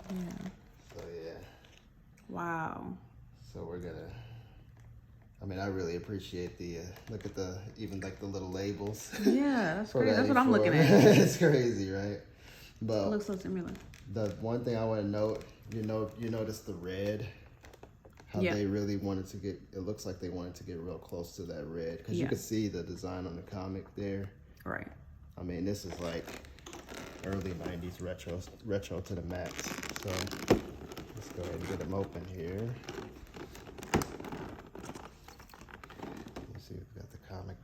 Yeah. So yeah. Wow. So we're gonna. I mean, I really appreciate the look at the even like the little labels. Yeah, that's crazy. That's what I'm for. looking at. It's crazy, right? But It looks so similar. the one thing I want to note, you notice the red, how they really wanted to get. It looks like they wanted to get real close to that red because you could see the design on the comic there. Right. I mean, this is like early '90s retro to the max. So let's go ahead and get them open here. See, we've got the comic.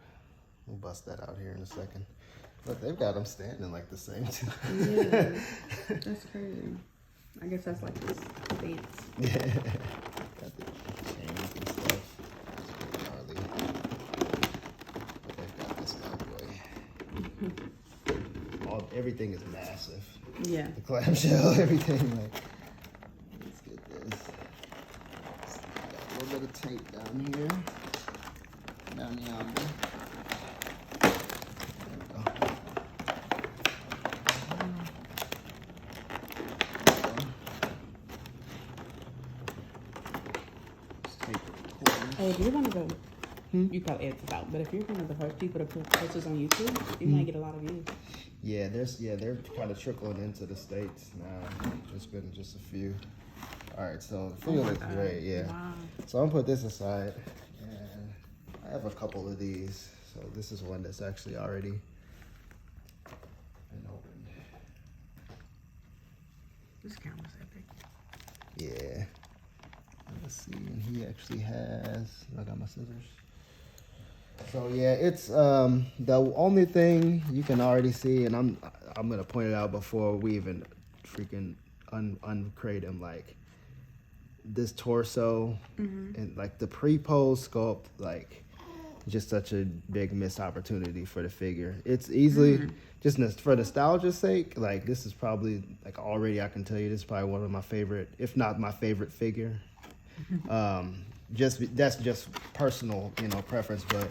We'll bust that out here in a second. Look, they've got them standing like the same too. Yeah, that's crazy. I guess that's like this stance. Yeah, got the chains and stuff. It's pretty gnarly. But they've got this bad boy. Everything is massive. Yeah. The clamshell, everything. Like, let's get this. Got a little bit of tape down here. Down yonder. There we go. Hey, if you're one of the, you probably edit this out, but if you're one of the first people to put posters on YouTube, you might get a lot of views. Yeah, they're kind of trickling into the States now. There's been just a few. All right, so the feel looks great, yeah. Wow. So I'm gonna put this aside. I have a couple of these, so this is one that's actually already been opened. This camera's epic. Yeah. Let's see, and he actually has. I got my scissors. So yeah, it's the only thing you can already see, and I'm gonna point it out before we even freaking uncrate him. Like this torso and like the pre-pose sculpt, like. Just such a big missed opportunity for the figure. It's easily just for nostalgia's sake. Like this is probably like already I can tell you this is probably one of my favorite, if not my favorite figure. That's just personal, preference. But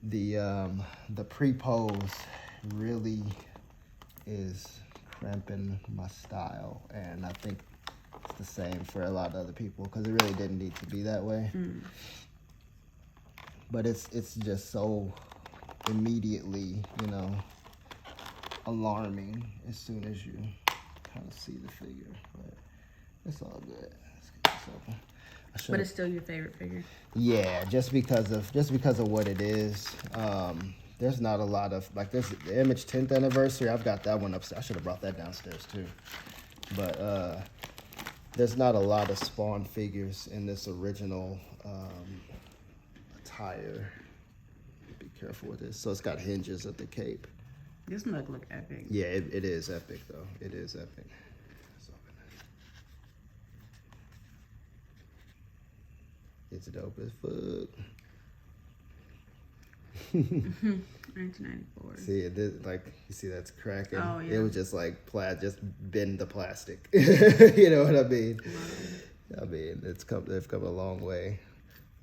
the pre-pose really is cramping my style, and I think it's the same for a lot of other people because it really didn't need to be that way. But it's just so immediately, alarming as soon as you kind of see the figure. But it's all good. Let's get this open. But it's still your favorite figure. Yeah, just because of what it is. There's not a lot of there's the Image 10th anniversary. I've got that one upstairs. I should have brought that downstairs too. But there's not a lot of Spawn figures in this original. Attire. Be careful with this. So it's got hinges at the cape. This mug look epic. Yeah, it is epic though. It is epic. It's dope as fuck. 1994. See, it did, you see that's cracking. Oh, yeah. It was just like just bend the plastic. You know what I mean? Wow. I mean, they've come a long way.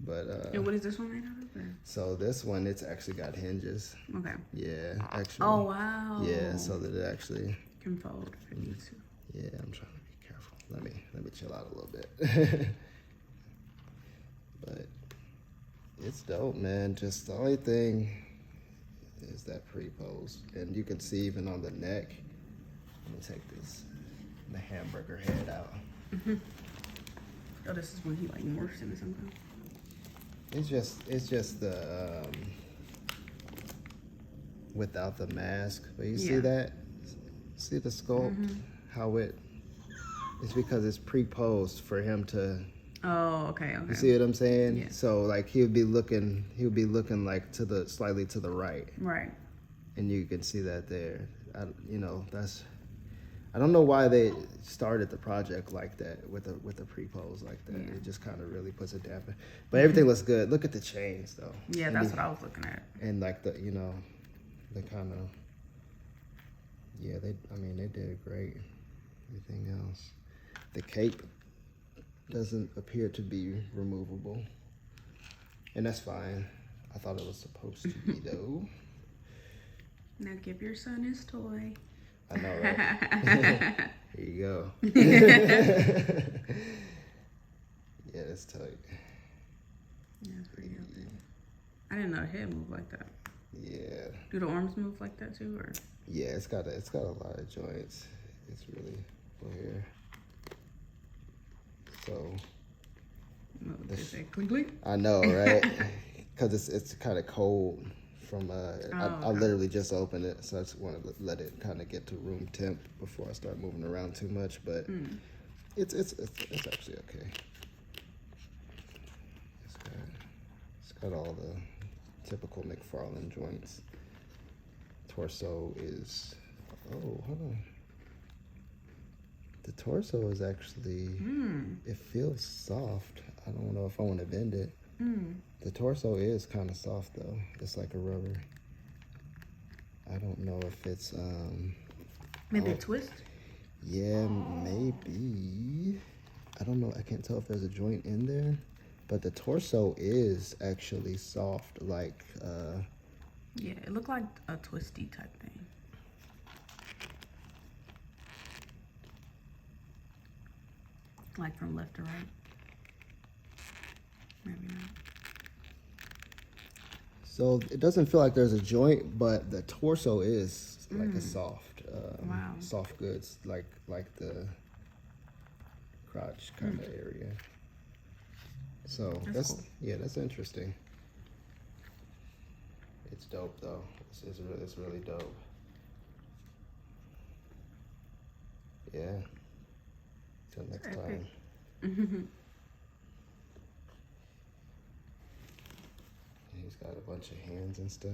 But and what is this one made out of? So this one, it's actually got hinges. Okay. Yeah, actually. Oh wow. Yeah, so that it actually can fold if it needs to. Yeah, I'm trying to be careful. Let me chill out a little bit. But it's dope, man. Just the only thing is that pre-pose, and you can see even on the neck. Let me take the hamburger head out. Oh, this is when he morphs into something. It's just the without the mask, but you see that? See the sculpt? How it's because it's pre-posed for him to. Oh, okay. You see what I'm saying? Yeah. So he would be looking like slightly to the right. Right. And you can see that there. I don't know why they started the project like that with a pre-pose like that. Yeah. It just kind of really puts a damper. But everything looks good. Look at the chains though. Yeah, that's what I was looking at. And the kind of they did great. Everything else, the cape doesn't appear to be removable, and that's fine. I thought it was supposed to be though. Now give your son his toy. I know, right? Here you go. Yeah, it's tight. Yeah, it's pretty healthy. I didn't know the head moved like that. Yeah. Do the arms move like that too, or? Yeah, it's got a lot of joints. It's really over here. So. Clink, clink. I know, right? Because it's kind of cold. I literally just opened it, so I just want to let it kind of get to room temp before I start moving around too much. But it's actually okay. It's got all the typical McFarlane joints. Torso is hold on. The torso is actually it feels soft. I don't know if I want to bend it. The torso is kind of soft though. It's like a rubber. I don't know if it's maybe a twist. Yeah, maybe. I don't know. I can't tell if there's a joint in there, but the torso is actually soft. Like yeah, it looked like a twisty type thing. Like from left to right. Maybe not. So it doesn't feel like there's a joint, but the torso is like a soft, soft goods, like the crotch kind of area. So that's cool. Yeah, that's interesting. It's dope though. It's really dope. Yeah. Till next time. He's got a bunch of hands and stuff.